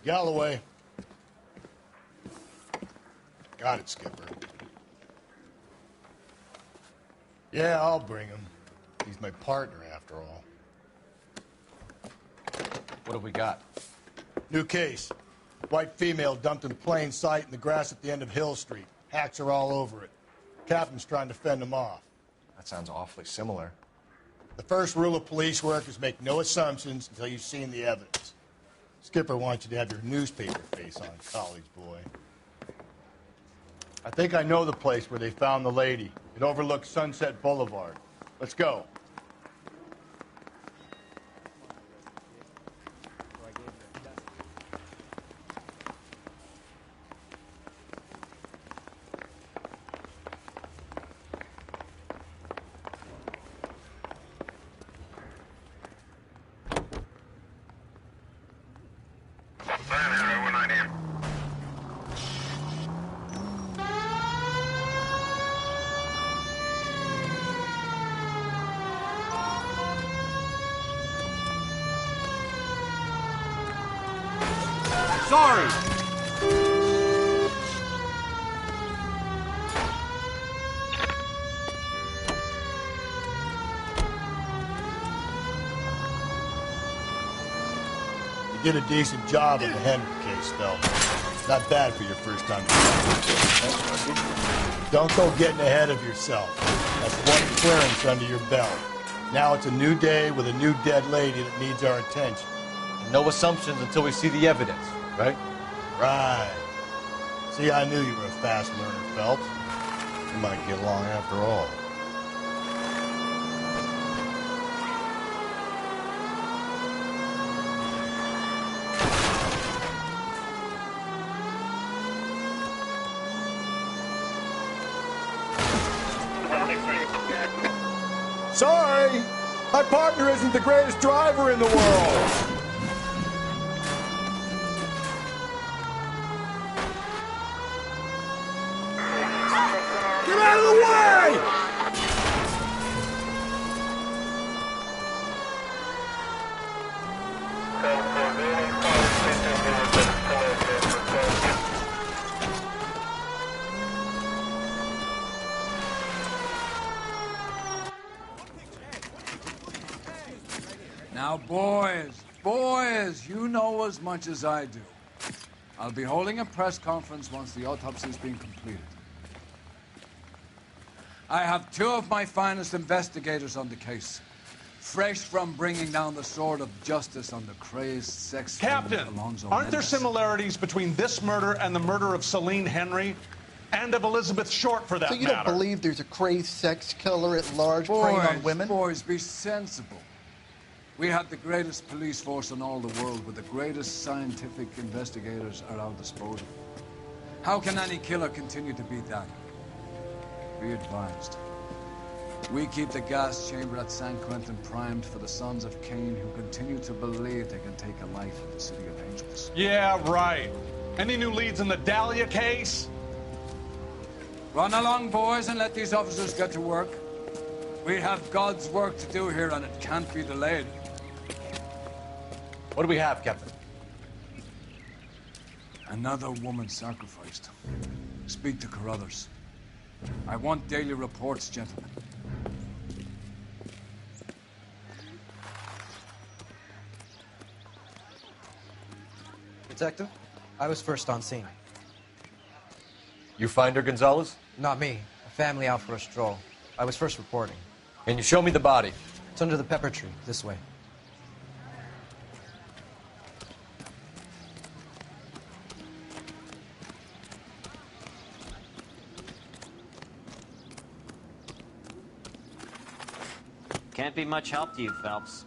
Galloway. Got it, Skipper. Yeah, I'll bring him. He's my partner, after all. What have we got? New case. White female dumped in plain sight in the grass at the end of Hill Street. Hacks are all over it. Captain's trying to fend them off. That sounds awfully similar. The first rule of police work is make no assumptions until you've seen the evidence. Skipper wants you to have your newspaper face on, college boy. I think I know the place where they found the lady. It overlooks Sunset Boulevard. Let's go. Sorry! You did a decent job of the Henry case, Phelps. Not bad for your first time. Don't go getting ahead of yourself. That's one clearance under your belt. Now it's a new day with a new dead lady that needs our attention. No assumptions until we see the evidence, right? Right. See, I knew you were a fast learner, Phelps. We might get along after all. Sorry, my partner isn't the greatest driver in the world. Get out of the way! Now, boys, you know as much as I do. I'll be holding a press conference once the autopsy's been completed. I have two of my finest investigators on the case, fresh from bringing down the sword of justice on the crazed sex Captain, aren't there similarities between this murder and the murder of Celine Henry and of Elizabeth Short, for that matter? So you don't believe there's a crazed sex killer at large preying on women? Boys, be sensible. We have the greatest police force in all the world with the greatest scientific investigators at our disposal. How can any killer continue to beat that? Be advised. We keep the gas chamber at San Quentin primed for the sons of Cain who continue to believe they can take a life in the city of angels. Yeah, right. Any new leads in the Dahlia case? Run along, boys, and let these officers get to work. We have God's work to do here, and it can't be delayed. What do we have, Captain? Another woman sacrificed. Speak to Carruthers. I want daily reports, gentlemen. Detective, I was first on scene. You find her, Gonzalez? Not me. A family out for a stroll. I was first reporting. Can you show me the body? It's under the pepper tree, this way. Can't be much help to you, Phelps.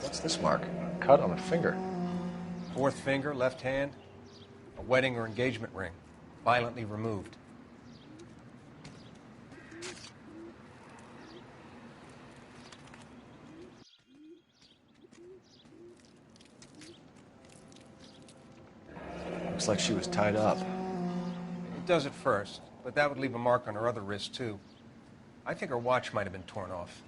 What's this mark? Cut on a finger. Fourth finger, left hand. A wedding or engagement ring. Violently removed. Looks like she was tied up. It does at first, but that would leave a mark on her other wrist, too. I think her watch might have been torn off.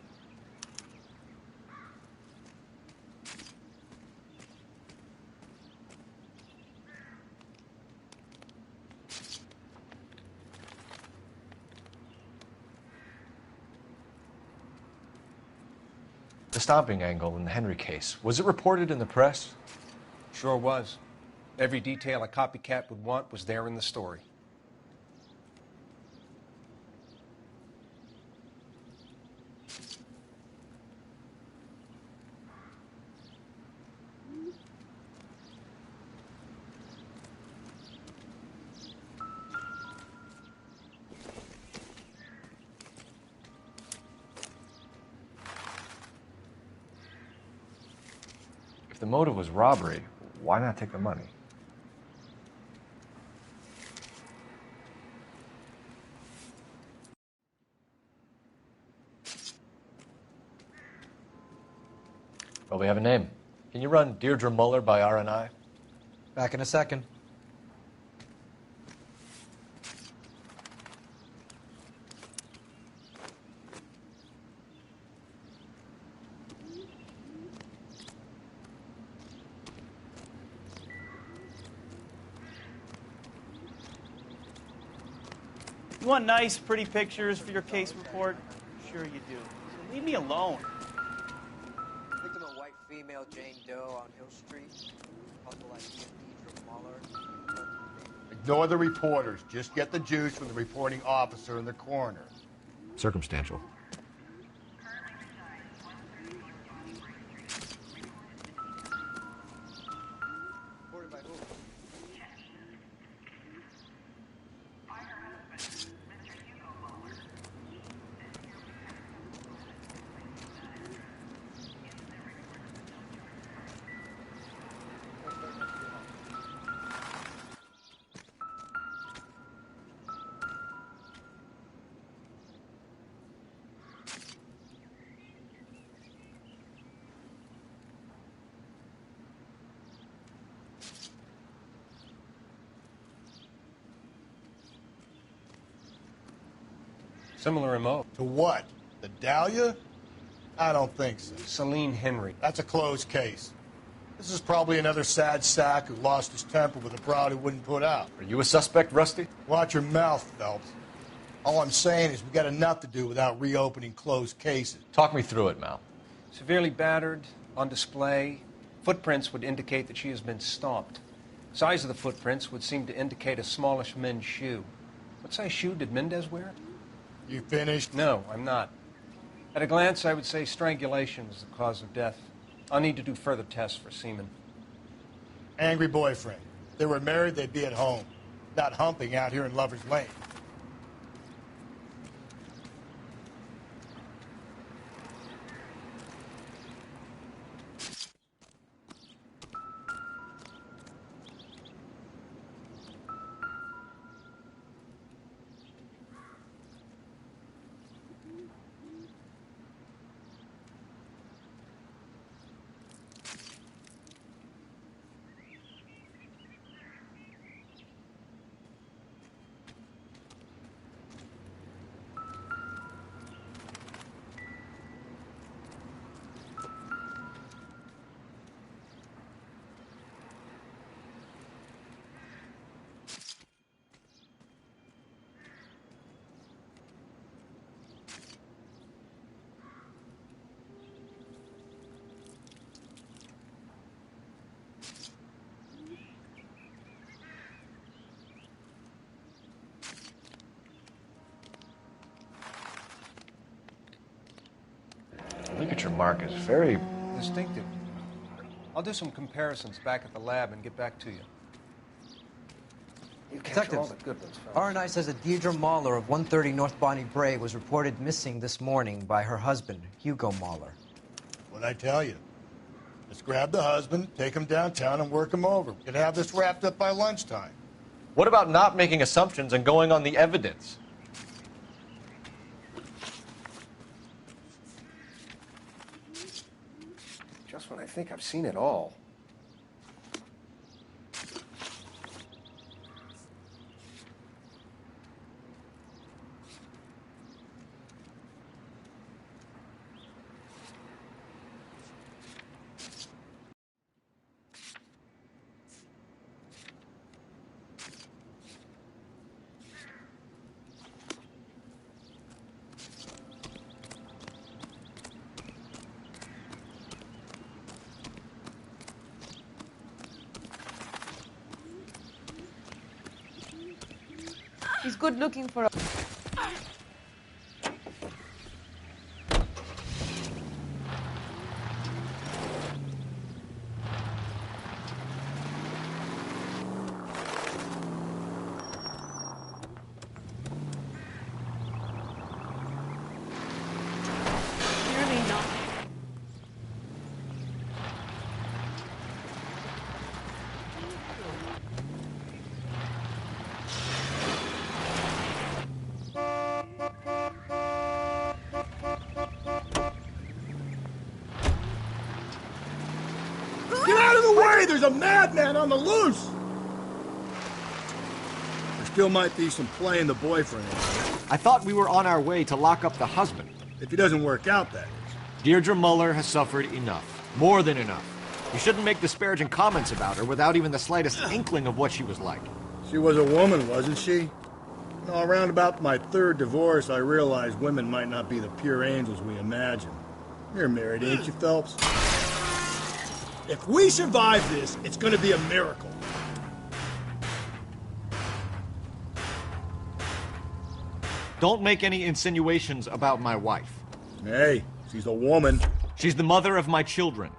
The stomping angle in the Henry case, was it reported in the press? Sure was. Every detail a copycat would want was there in the story. If the motive was robbery, why not take the money? Well, we have a name. Can you run Deirdre Muller by RNI? Back in a second. You want nice, pretty pictures for your case report? Sure you do. So leave me alone. Victim a white female, Jane Doe on Hill Street. Possible idea Deidre Muller. Ignore the reporters. Just get the juice from the reporting officer and the coroner. Circumstantial. Reported by who? Similar MO. To what? The Dahlia? I don't think so. Celine Henry. That's a closed case. This is probably another sad sack who lost his temper with a broad he wouldn't put out. Are you a suspect, Rusty? Watch your mouth, Phelps. All I'm saying is we got enough to do without reopening closed cases. Talk me through it, Mal. Severely battered, on display. Footprints would indicate that she has been stomped. Size of the footprints would seem to indicate a smallish men's shoe. What size shoe did Mendez wear? You finished? No, I'm not. At a glance, I would say strangulation was the cause of death. I'll need to do further tests for semen. Angry boyfriend. If they were married, they'd be at home, not humping out here in Lover's Lane. Look at your mark. It's very... Distinctive. I'll do some comparisons back at the lab and get back to you. You capture Detectives, all the good ones, fellas. R&I says that Deidre Mahler of 130 North Bonnie Brae was reported missing this morning by her husband, Hugo Mahler. What'd I tell you? Let's grab the husband, take him downtown, and work him over. We could have this wrapped up by lunchtime. What about not making assumptions and going on the evidence? Just when I think I've seen it all. He's good looking for a... Really not. Get out of the way! There's a madman on the loose! There still might be some playing the boyfriend. I thought we were on our way to lock up the husband. If he doesn't work out, that is. Deirdre Muller has suffered enough. More than enough. You shouldn't make disparaging comments about her without even the slightest inkling of what she was like. She was a woman, wasn't she? No, around about my third divorce, I realized women might not be the pure angels we imagine. You're married, ain't you, Phelps? If we survive this, it's gonna be a miracle. Don't make any insinuations about my wife. Hey, she's a woman. She's the mother of my children.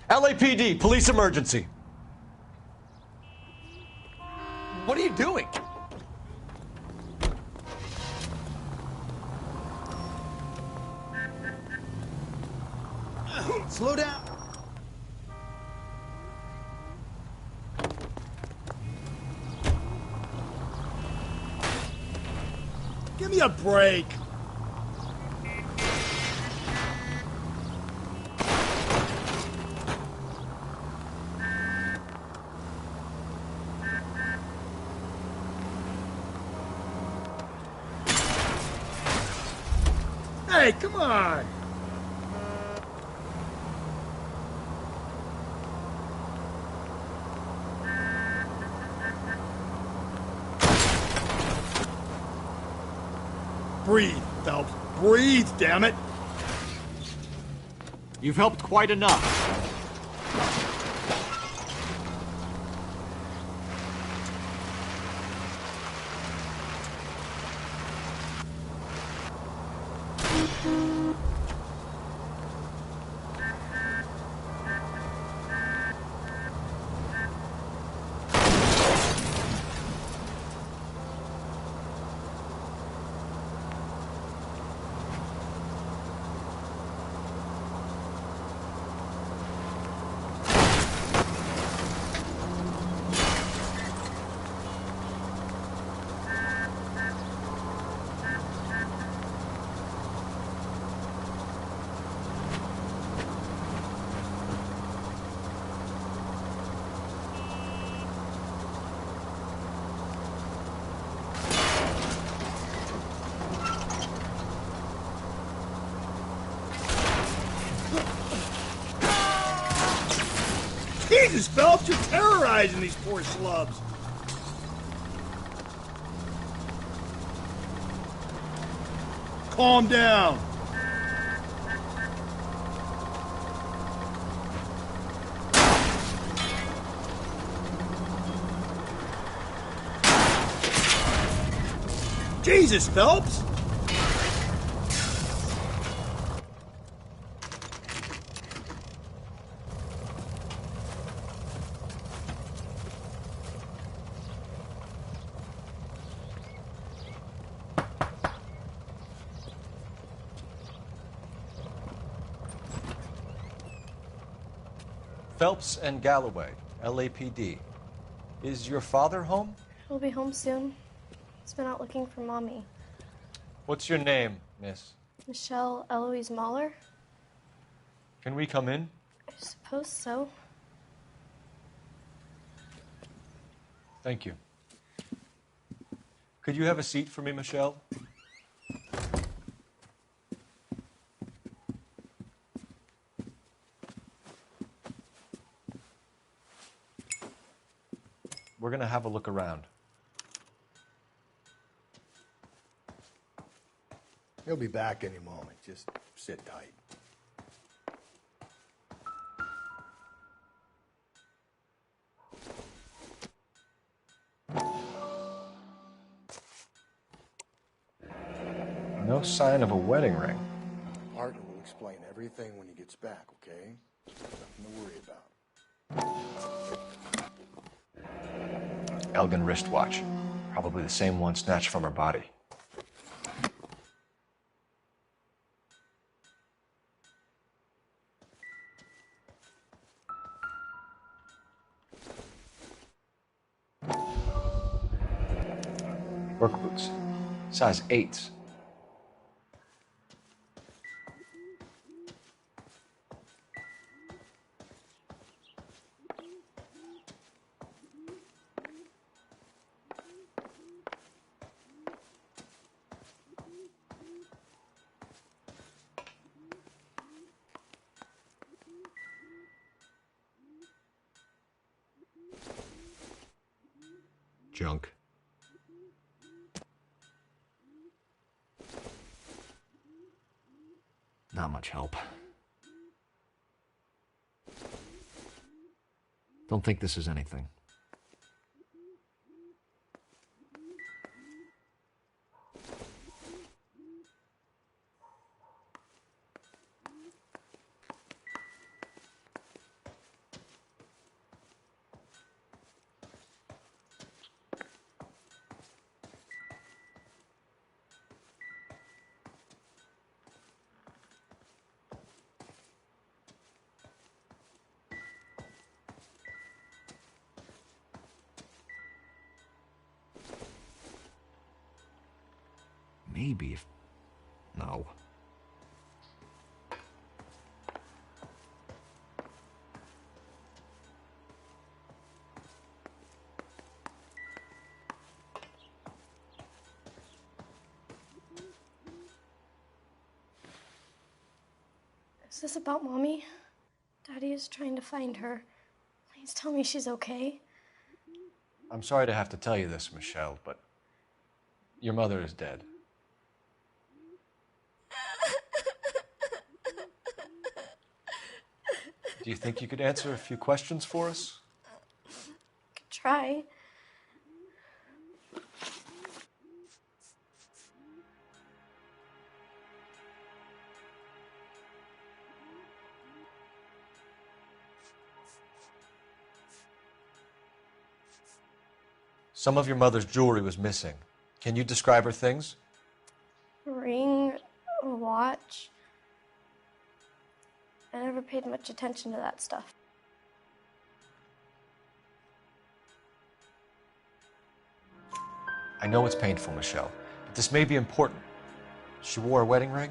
LAPD, police emergency. What are you doing? Slow down. Give me a break. Hey, come on! Breathe, Phelps. Breathe, damn it! You've helped quite enough. Jesus, Phelps, you're terrorizing these poor slubs. calm down. Jesus, Phelps! Phelps and Galloway, LAPD. Is your father home? He'll be home soon. He's been out looking for Mommy. What's your name, miss? Michelle Eloise Mahler? Can we come in? I suppose so. Thank you. Could you have a seat for me, Michelle? We're going to have a look around. He'll be back any moment. Just sit tight. No sign of a wedding ring. Martin will explain everything when he gets back, okay? Nothing to worry about. Elgin wristwatch. Probably the same one snatched from her body. Work boots. Size 8s. Junk. Not much help. Don't think this is anything. Maybe if... No. Is this about Mommy? Daddy is trying to find her. Please tell me she's okay. I'm sorry to have to tell you this, Michelle, but your mother is dead. Do you think you could answer a few questions for us? Could try. Some of your mother's jewelry was missing. Can you describe her things? A ring, a watch. I never paid much attention to that stuff. I know it's painful, Michelle, but this may be important. She wore a wedding ring?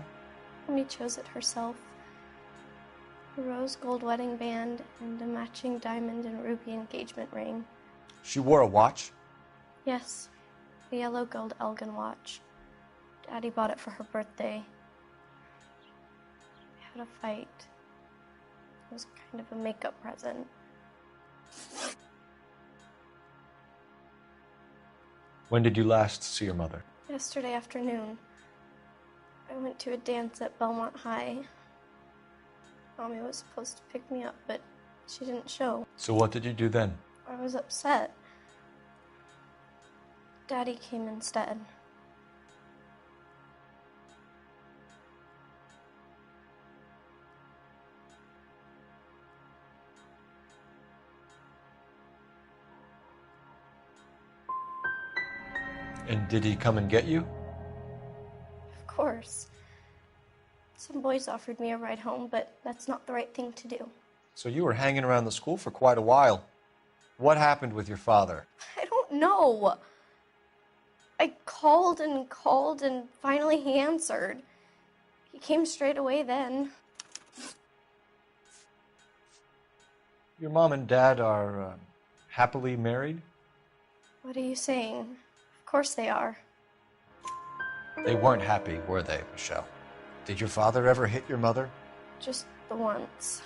Mommy chose it herself. A rose gold wedding band and a matching diamond and ruby engagement ring. She wore a watch? Yes, a yellow gold Elgin watch. Daddy bought it for her birthday. We had a fight. It was kind of a makeup present. When did you last see your mother? Yesterday afternoon. I went to a dance at Belmont High. Mommy was supposed to pick me up, but she didn't show. So what did you do then? I was upset. Daddy came instead. And did he come and get you? Of course. Some boys offered me a ride home, but that's not the right thing to do. So you were hanging around the school for quite a while. What happened with your father? I don't know. I called and finally he answered. He came straight away then. Your mom and dad are happily married? What are you saying? Of course they are. They weren't happy, were they, Michelle? Did your father ever hit your mother? Just the once.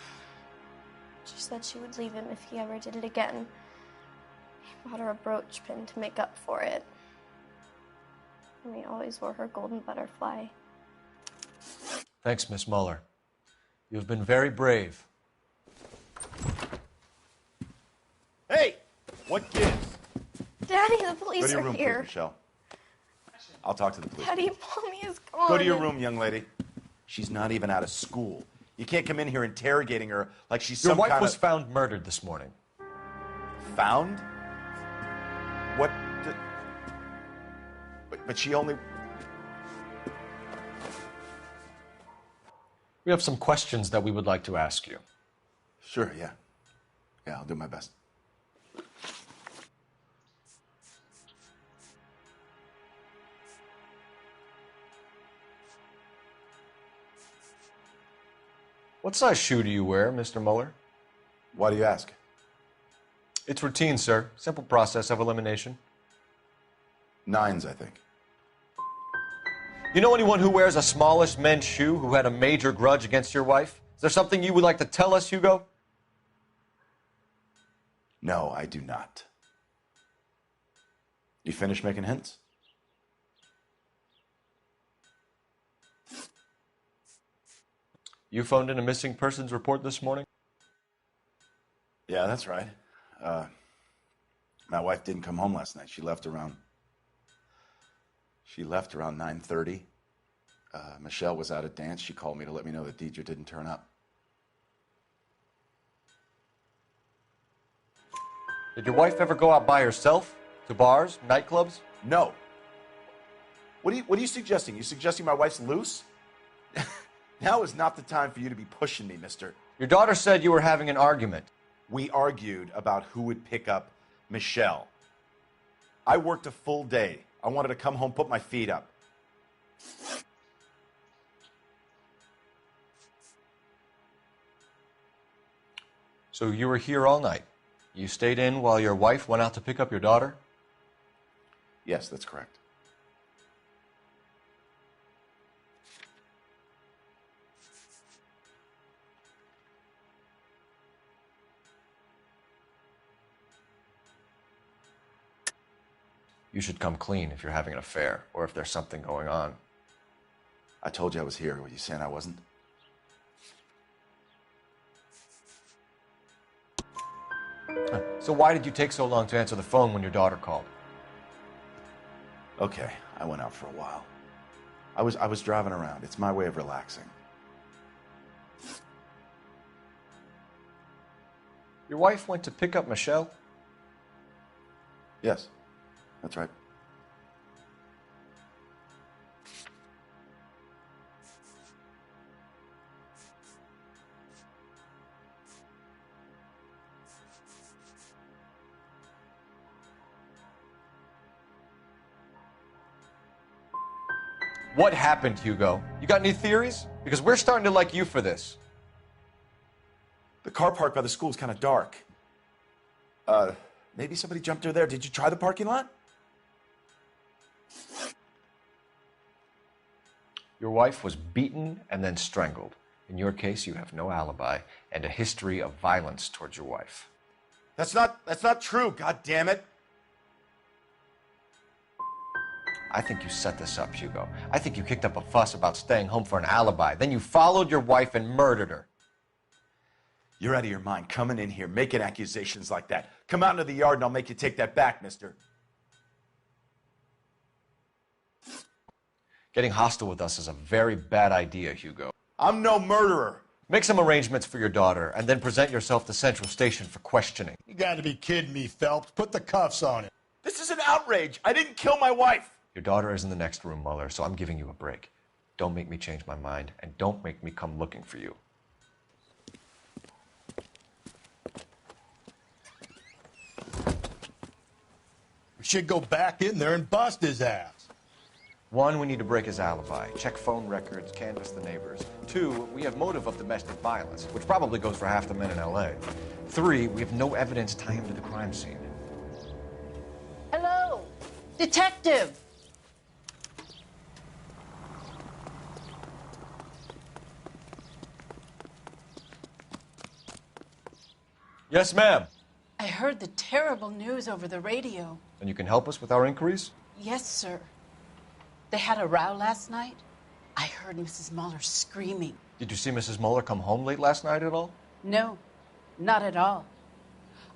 She said she would leave him if he ever did it again. He bought her a brooch pin to make up for it. And he always wore her golden butterfly. Thanks, Miss Muller. You've been very brave. Hey! What gives? Daddy, the police Go to your are room, here. please, Michelle. I'll talk to the police. Daddy, Mommy is gone. Go to your room, young lady. She's not even out of school. You can't come in here interrogating her like she's Your some wife kind was of... found murdered this morning. Found? What? But she only... We have some questions that we would like to ask you. Sure, yeah. Yeah, I'll do my best. What size shoe do you wear, Mr. Muller? Why do you ask? It's routine, sir. Simple process of elimination. 9s, I think. You know anyone who wears a smallish men's shoe who had a major grudge against your wife? Is there something you would like to tell us, Hugo? No, I do not. You finished making hints? You phoned in a missing persons report this morning? Yeah, that's right. My wife didn't come home last night. She left around 9:30. Michelle was out at dance. She called me to let me know that Deidre didn't turn up. Did your wife ever go out by herself? To bars, nightclubs? No. What are you suggesting? You suggesting my wife's loose? Now is not the time for you to be pushing me, mister. Your daughter said you were having an argument. We argued about who would pick up Michelle. I worked a full day. I wanted to come home, put my feet up. So you were here all night. You stayed in while your wife went out to pick up your daughter? Yes, that's correct. You should come clean if you're having an affair or if there's something going on. I told you I was here. Were you saying I wasn't? So why did you take so long to answer the phone when your daughter called? Okay, I went out for a while. I was driving around. It's my way of relaxing. Your wife went to pick up Michelle? Yes, that's right. What happened, Hugo? You got any theories? Because we're starting to like you for this. The car park by the school is kind of dark. Maybe somebody jumped her there. Did you try the parking lot? Your wife was beaten and then strangled. In your case, you have no alibi and a history of violence towards your wife. That's not true, god damn it. I think you set this up, Hugo. I think you kicked up a fuss about staying home for an alibi. Then you followed your wife and murdered her. You're out of your mind coming in here making accusations like that. Come out into the yard and I'll make you take that back, mister. Getting hostile with us is a very bad idea, Hugo. I'm no murderer. Make some arrangements for your daughter, and then present yourself to Central Station for questioning. You gotta be kidding me, Phelps. Put the cuffs on him. This is an outrage. I didn't kill my wife. Your daughter is in the next room, Mueller, so I'm giving you a break. Don't make me change my mind, and don't make me come looking for you. We should go back in there and bust his ass. 1, we need to break his alibi. Check phone records, canvass the neighbors. 2, we have motive of domestic violence, which probably goes for half the men in L.A. 3, we have no evidence tying him to the crime scene. Hello, detective. Yes, ma'am. I heard the terrible news over the radio. And you can help us with our inquiries? Yes, sir. They had a row last night. I heard Mrs. Mueller screaming. Did you see Mrs. Mueller come home late last night at all? No, not at all.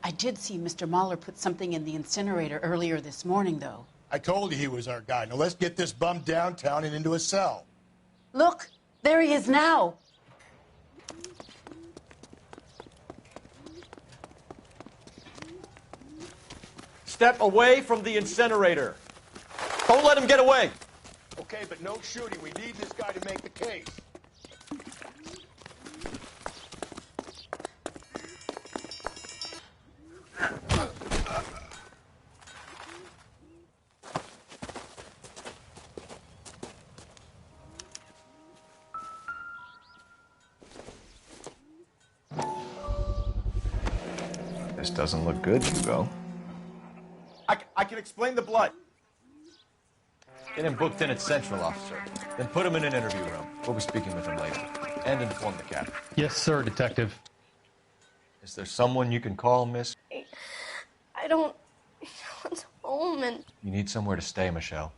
I did see Mr. Mueller put something in the incinerator earlier this morning, though. I told you he was our guy. Now let's get this bum downtown and into a cell. Look, there he is now. Step away from the incinerator. Don't let him get away. Okay, but no shooting. We need this guy to make the case. This doesn't look good, Hugo. I can explain the blood. Get him booked in at Central, officer. Then put him in an interview room. We'll be speaking with him later. And inform the captain. Yes, sir, detective. Is there someone you can call, miss? I don't want home and You need somewhere to stay, Michelle.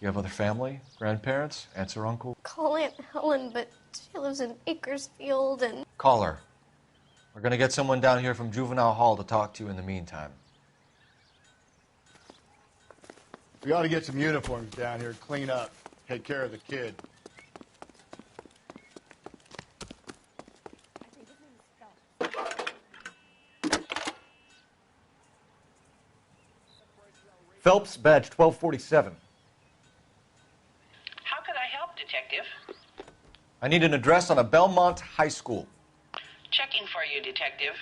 You have other family? Grandparents? Aunts or uncle? call Aunt Helen, but she lives in Bakersfield and Call her. We're gonna get someone down here from Juvenile Hall to talk to you in the meantime. We ought to get some uniforms down here, clean up, take care of the kid. Phelps, badge 1247. How can I help, Detective? I need an address on a Belmont High School. Checking for you, Detective.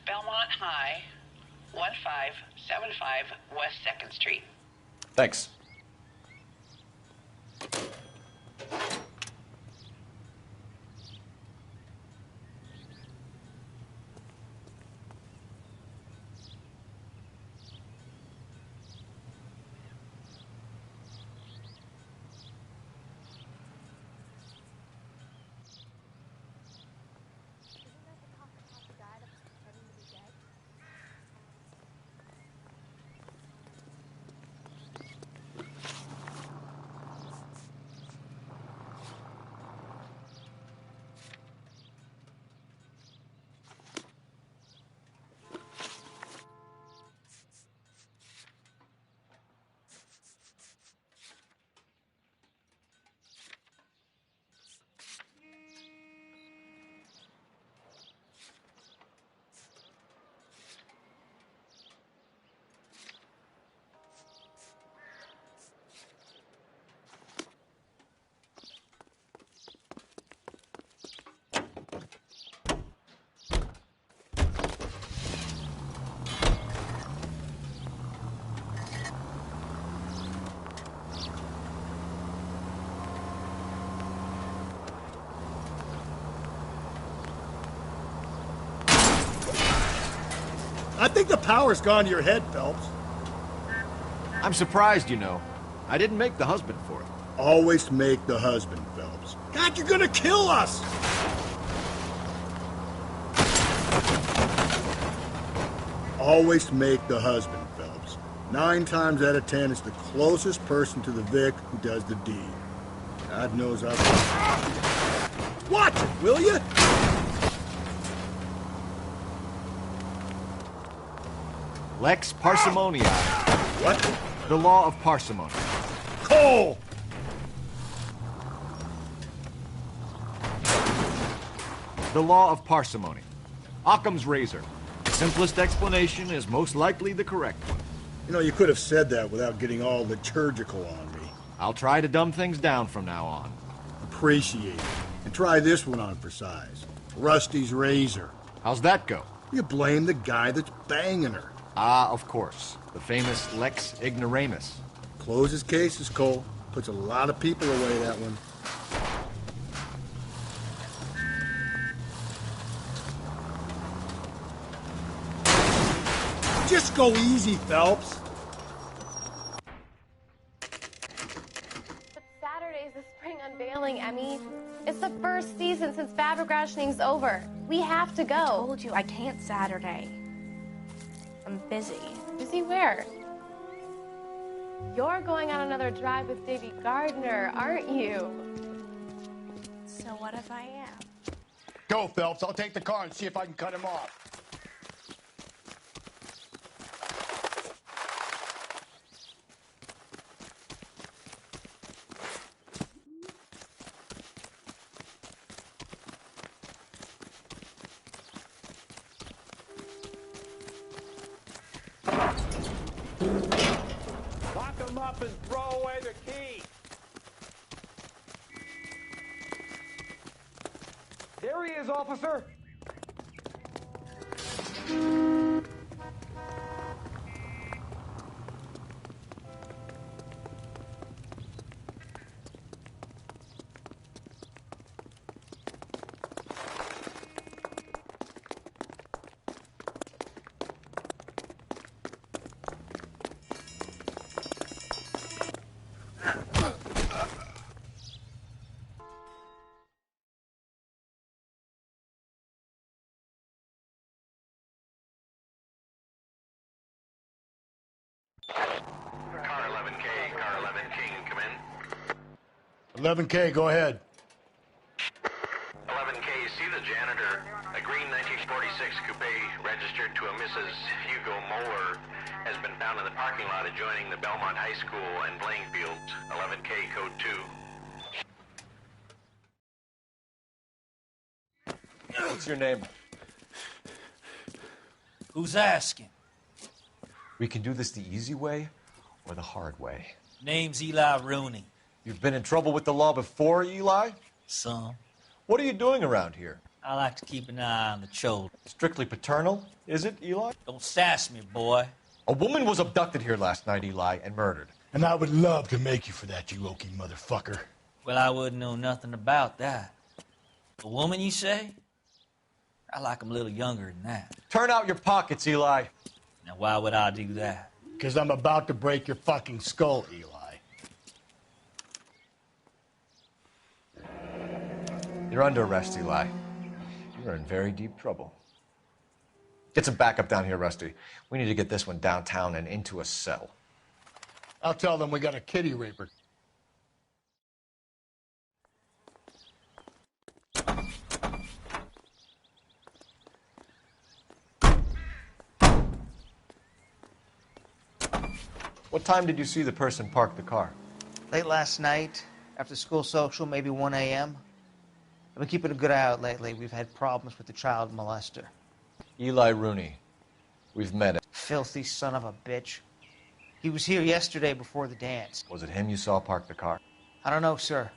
Belmont High, 1575 West 2nd Street. Thanks. I think the power's gone to your head, Phelps. I'm surprised, you know. I didn't make the husband for it. Always make the husband, Phelps. God, you're gonna kill us! Always make the husband, Phelps. 9 times out of 10, it's the closest person to the Vic who does the deed. God knows I've... Watch it, will you? Lex parsimoniae. What? The law of parsimony. Cole! The law of parsimony. Occam's razor. The simplest explanation is most likely the correct one. You know, you could have said that without getting all liturgical on me. I'll try to dumb things down from now on. Appreciate it. And try this one on for size. Rusty's razor. How's that go? You blame the guy that's banging her. Ah, of course. The famous Lex ignoramus. Closes cases, Cole. Puts a lot of people away, that one. Just go easy, Phelps. But Saturday's the spring unveiling, Emmy. It's the first season since fabric rationing's over. We have to go. I told you I can't Saturday. I'm busy. Busy where? You're going on another drive with Davy Gardner, aren't you? So what if I am? Go, Phelps. I'll take the car and see if I can cut him off. Lock him up and throw away the key. There he is, officer. Car 11K, come in. 11K, go ahead. 11K, see the janitor. A green 1946 coupe registered to a Mrs. Hugo Moeller has been found in the parking lot adjoining the Belmont High School and playing fields. 11K, code 2. What's your name? Who's asking? We can do this the easy way or the hard way. Name's Eli Rooney. You've been in trouble with the law before, Eli? Some. What are you doing around here? I like to keep an eye on the children. Strictly paternal, is it, Eli? Don't sass me, boy. A woman was abducted here last night, Eli, and murdered. And I would love to make you for that, you oaky motherfucker. Well, I wouldn't know nothing about that. A woman, you say? I like 'em a little younger than that. Turn out your pockets, Eli. Now, why would I do that? Because I'm about to break your fucking skull, Eli. You're under arrest, Eli. You're in very deep trouble. Get some backup down here, Rusty. We need to get this one downtown and into a cell. I'll tell them we got a kitty raper. What time did you see the person park the car? Late last night, after school social, maybe 1 a.m. I've been keeping a good eye out lately. We've had problems with the child molester. Eli Rooney. We've met him. Filthy son of a bitch. He was here yesterday before the dance. Was it him you saw park the car? I don't know, sir.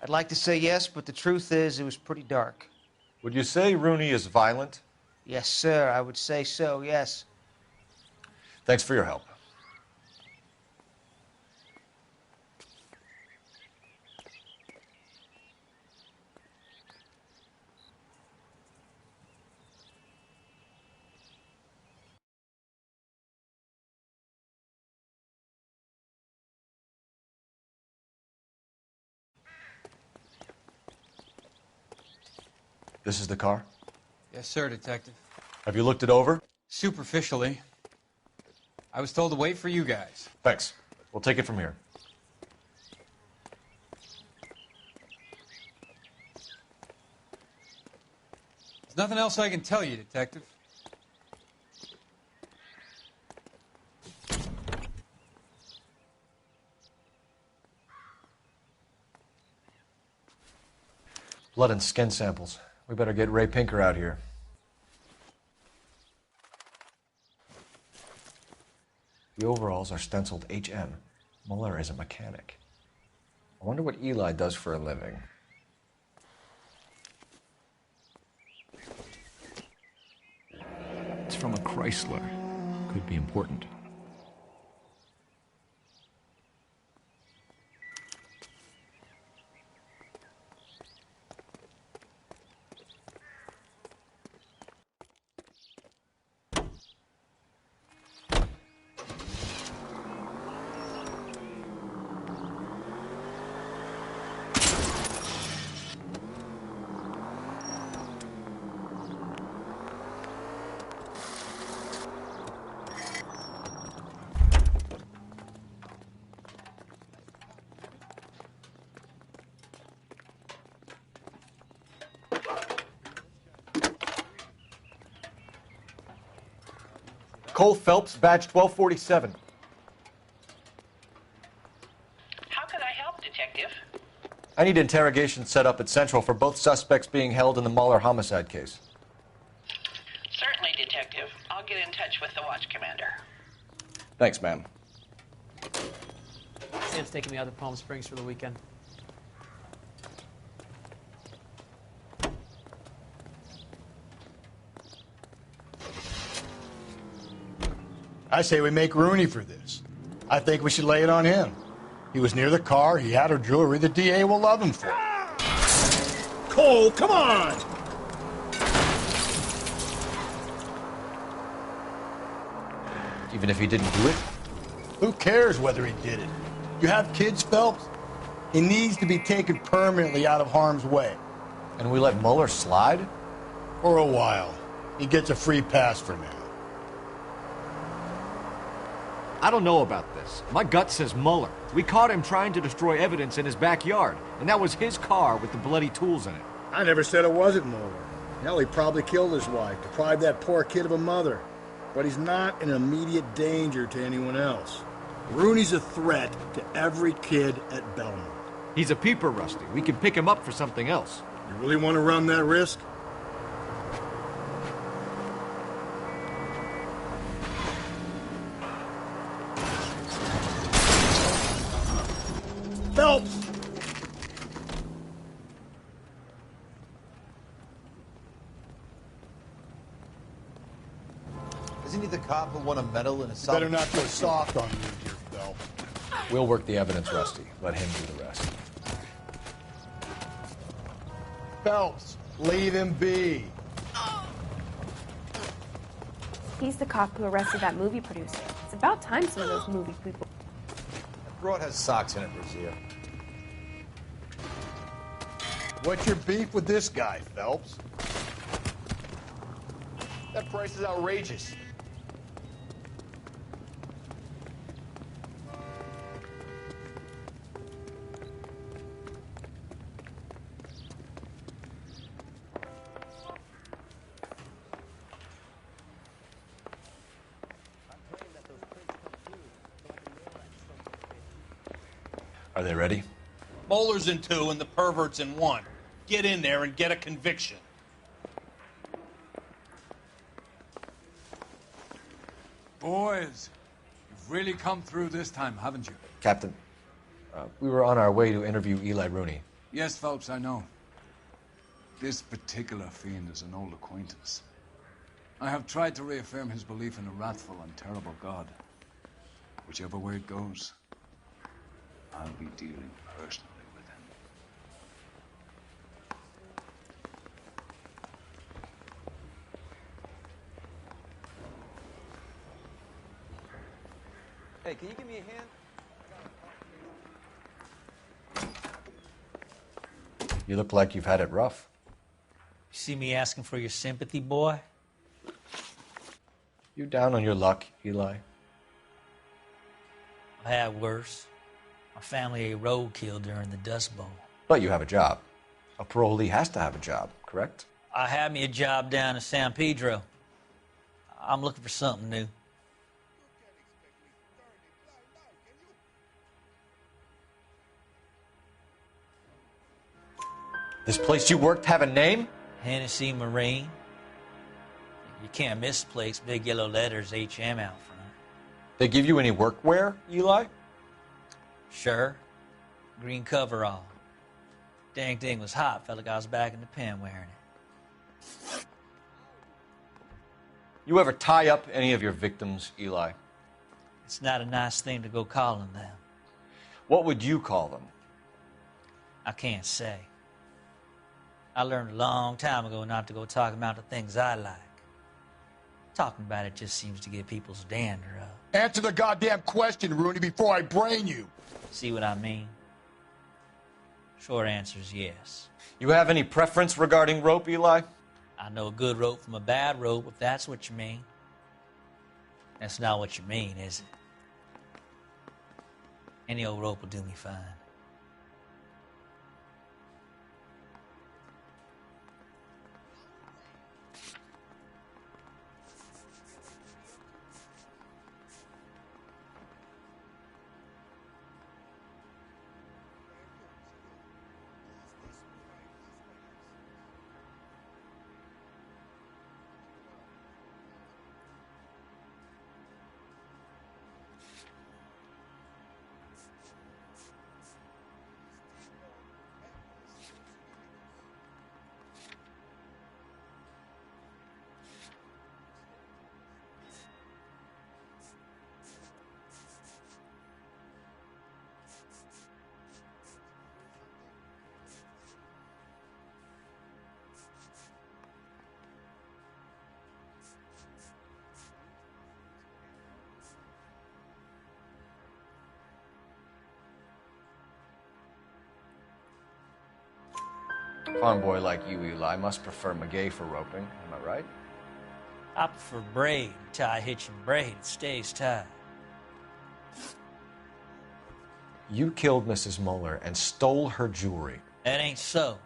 I'd like to say yes, but the truth is it was pretty dark. Would you say Rooney is violent? Yes, sir. I would say so, yes. Thanks for your help. This is the car? Yes, sir, Detective. Have you looked it over? Superficially. I was told to wait for you guys. Thanks. We'll take it from here. There's nothing else I can tell you, Detective. Blood and skin samples. We better get Ray Pinker out here. The overalls are stenciled HM. Muller is a mechanic. I wonder what Eli does for a living. It's from a Chrysler. Could be important. Cole Phelps, badge 1247. How can I help, Detective? I need interrogation set up at Central for both suspects being held in the Muller homicide case. Certainly, Detective. I'll get in touch with the watch commander. Thanks, ma'am. Sam's taking me out to Palm Springs for the weekend. I say we make Rooney for this. I think we should lay it on him. He was near the car, he had her jewelry, the DA will love him for it. Cole, come on! Even if he didn't do it? Who cares whether he did it? You have kids, Phelps? He needs to be taken permanently out of harm's way. And we let Muller slide? For a while. He gets a free pass for now. I don't know about this. My gut says Muller. We caught him trying to destroy evidence in his backyard, and that was his car with the bloody tools in it. I never said it wasn't Muller. Hell, he probably killed his wife, deprived that poor kid of a mother. But he's not an immediate danger to anyone else. Rooney's a threat to every kid at Belmont. He's a peeper, Rusty. We can pick him up for something else. You really want to run that risk? Phelps! Isn't he the cop who won a medal in a You better not go soft on me here, Phelps. We'll work the evidence, Rusty. Let him do the rest. Phelps, leave him be. He's the cop who arrested that movie producer. It's about time some of those movie people. That broad has socks in it, Brazil. What's your beef with this guy, Phelps? That price is outrageous. Are they ready? Moeller's in 2 and the pervert's in 1. Get in there and get a conviction. Boys, you've really come through this time, haven't you? Captain, we were on our way to interview Eli Rooney. Yes, Phelps, I know. This particular fiend is an old acquaintance. I have tried to reaffirm his belief in a wrathful and terrible God. Whichever way it goes, I'll be dealing personally with him. Hey, can you give me a hand? You look like you've had it rough. You see me asking for your sympathy, boy? You down on your luck, Eli? I had worse. My family ate roadkill during the Dust Bowl. But you have a job. A parolee has to have a job, correct? I had me a job down in San Pedro. I'm looking for something new. This place you worked have a name? Hennessy Marine. You can't miss the place. Big yellow letters, HM out front. They give you any workwear, Eli? Sure. Green coverall. Dang thing was hot. Felt like I was back in the pen wearing it. You ever tie up any of your victims, Eli? It's not a nice thing to go calling them. What would you call them? I can't say. I learned a long time ago not to go talking about the things I like. Talking about it just seems to get people's dander up. Answer the goddamn question, Rooney, before I brain you. See what I mean? Short answer is yes. You have any preference regarding rope, Eli? I know a good rope from a bad rope, if that's what you mean. That's not what you mean, is it? Any old rope will do me fine. Farm boy like you, Eli, must prefer McGay for roping. Am I right? I prefer braid. Tie, hitch, and braid. It stays tied. You killed Mrs. Muller and stole her jewelry. That ain't so.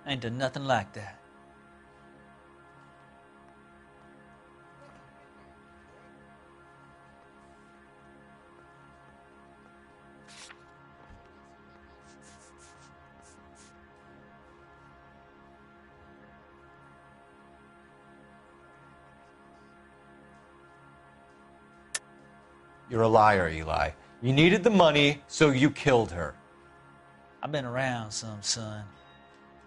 I ain't done nothing like that. You're a liar, Eli. You needed the money, so you killed her. I've been around some, son.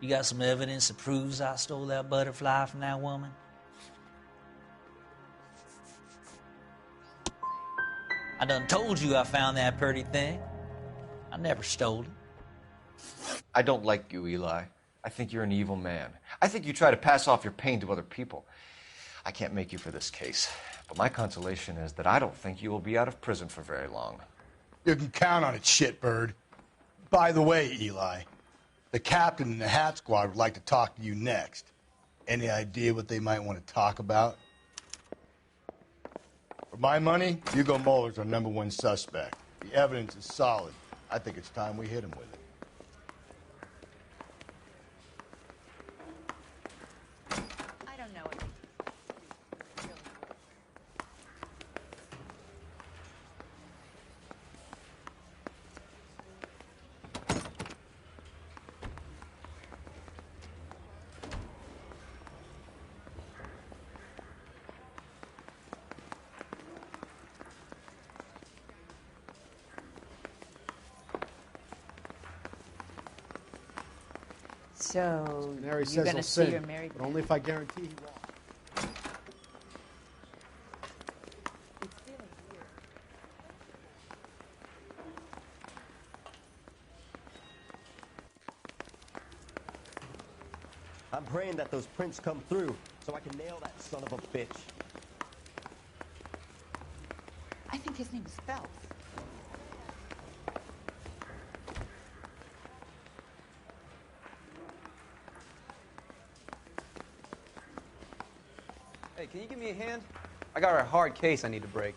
You got some evidence that proves I stole that butterfly from that woman? I done told you I found that pretty thing. I never stole it. I don't like you, Eli. I think you're an evil man. I think you try to pass off your pain to other people. I can't make you for this case, but my consolation is that I don't think you will be out of prison for very long. You can count on it, shitbird. By the way, Eli, the captain and the Hat Squad would like to talk to you next. Any idea what they might want to talk about? For my money, Hugo Muller's our #1 suspect. The evidence is solid. I think it's time we hit him with it. I don't know it. So, Mary you're says gonna he'll see sing, your married but only if I guarantee he won't. I'm praying that those prints come through so I can nail that son of a bitch. I think his name is Phelps. Hey, can you give me a hand? I got a hard case I need to break.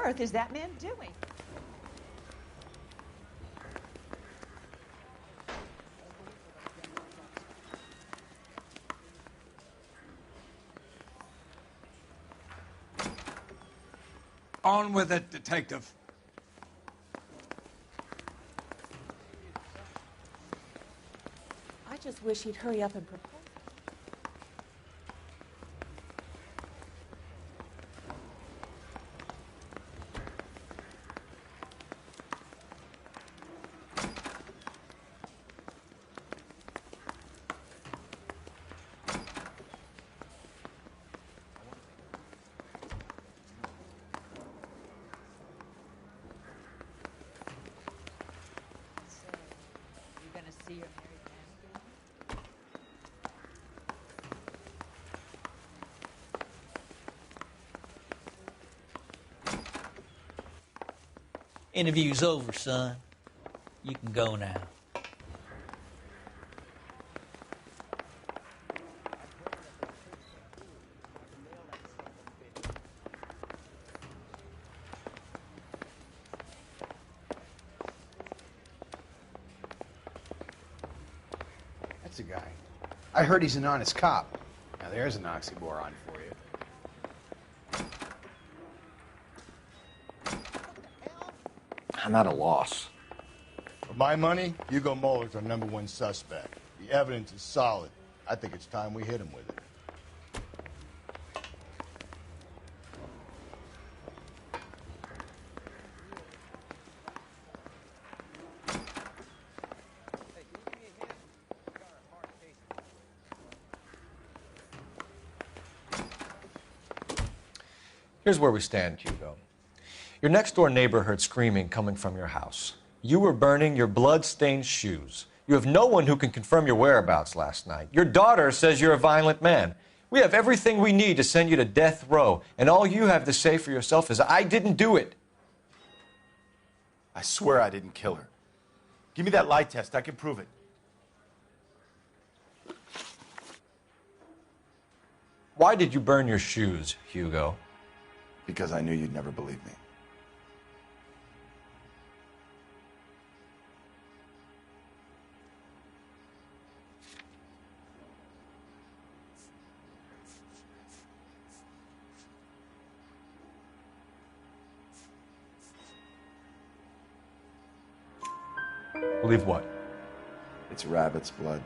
earth is that man doing? On with it, detective. I just wish he'd hurry up and propose. See your married man again? Interview's over, son. You can go now. That's a guy. I heard he's an honest cop. Now there's an oxymoron for you. I'm at a loss. For my money, Hugo Muller's our #1 suspect. The evidence is solid. I think it's time we hit him with it. Here's where we stand, Hugo. Your next-door neighbor heard screaming coming from your house. You were burning your blood-stained shoes. You have no one who can confirm your whereabouts last night. Your daughter says you're a violent man. We have everything we need to send you to death row, and all you have to say for yourself is, I didn't do it. I swear I didn't kill her. Give me that lie test. I can prove it. Why did you burn your shoes, Hugo? Because I knew you'd never believe me. Believe what? It's rabbit's blood.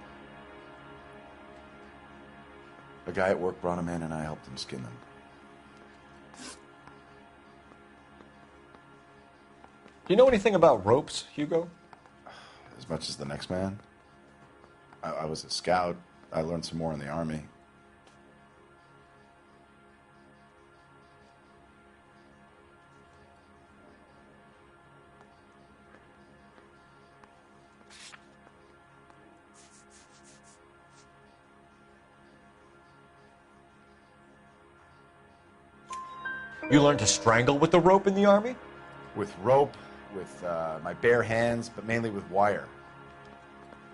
A guy at work brought him in and I helped him skin them. Do you know anything about ropes, Hugo? As much as the next man. I was a scout. I learned some more in the Army. You learned to strangle with the rope in the Army? With rope, with my bare hands, but mainly with wire.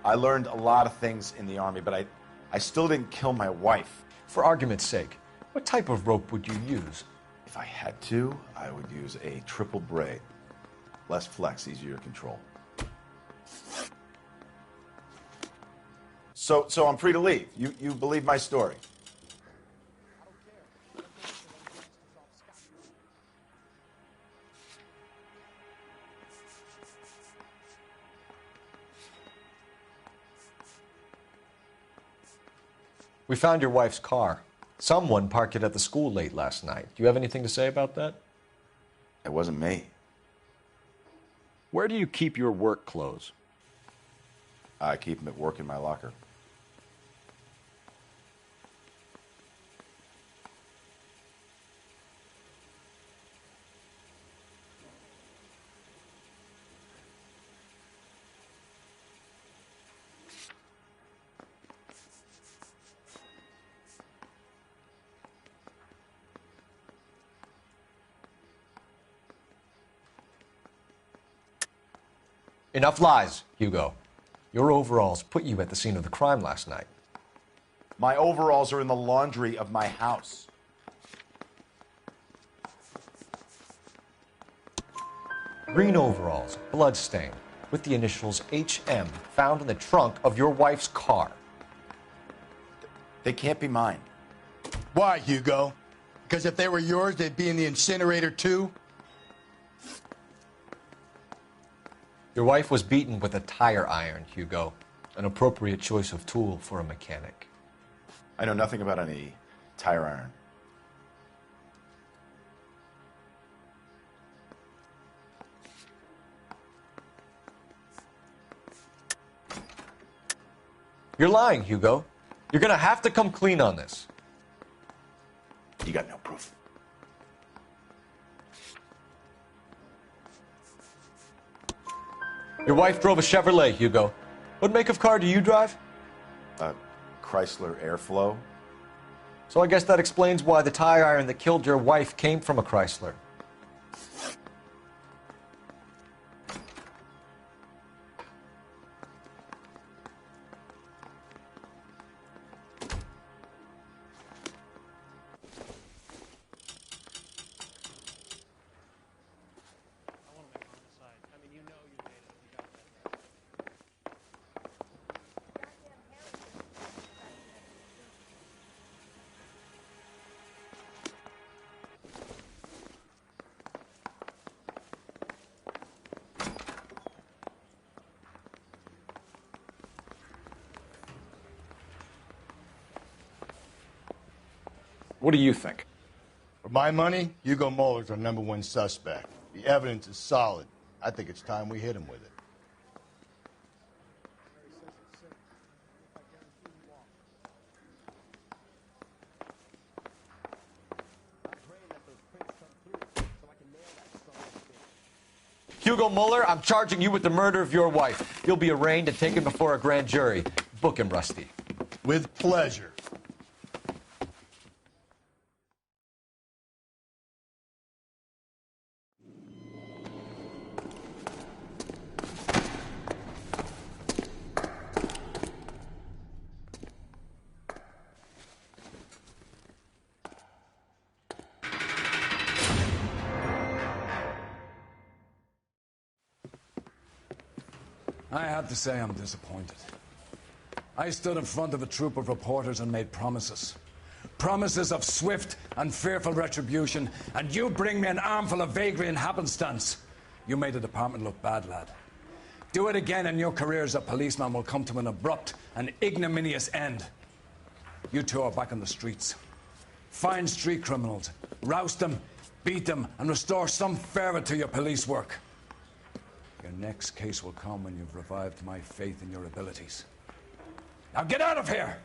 I learned a lot of things in the Army, but I still didn't kill my wife. For argument's sake, what type of rope would you use? If I had to, I would use a triple braid. Less flex, easier to control. So I'm free to leave. You believe my story? We found your wife's car. Someone parked it at the school late last night. Do you have anything to say about that? It wasn't me. Where do you keep your work clothes? I keep them at work in my locker. Enough lies, Hugo. Your overalls put you at the scene of the crime last night. My overalls are in the laundry of my house. Green overalls, bloodstained, with the initials HM found in the trunk of your wife's car. They can't be mine. Why, Hugo? Because if they were yours, they'd be in the incinerator too? Your wife was beaten with a tire iron, Hugo. An appropriate choice of tool for a mechanic. I know nothing about any tire iron. You're lying, Hugo. You're gonna have to come clean on this. You got no proof. Your wife drove a Chevrolet, Hugo. What make of car do you drive? A Chrysler Airflow. So I guess that explains why the tire iron that killed your wife came from a Chrysler. What do you think? For my money, Hugo Muller's our #1 suspect. The evidence is solid. I think it's time we hit him with it. Hugo Muller, I'm charging you with the murder of your wife. You'll be arraigned and taken before a grand jury. Book him, Rusty. With pleasure. I have to say I'm disappointed. I stood in front of a troop of reporters and made promises. Promises of swift and fearful retribution, and you bring me an armful of vagary and happenstance. You made the department look bad, lad. Do it again and your career as a policeman will come to an abrupt and ignominious end. You two are back on the streets. Find street criminals, roust them, beat them, and restore some fervor to your police work. Your next case will come when you've revived my faith in your abilities. Now get out of here!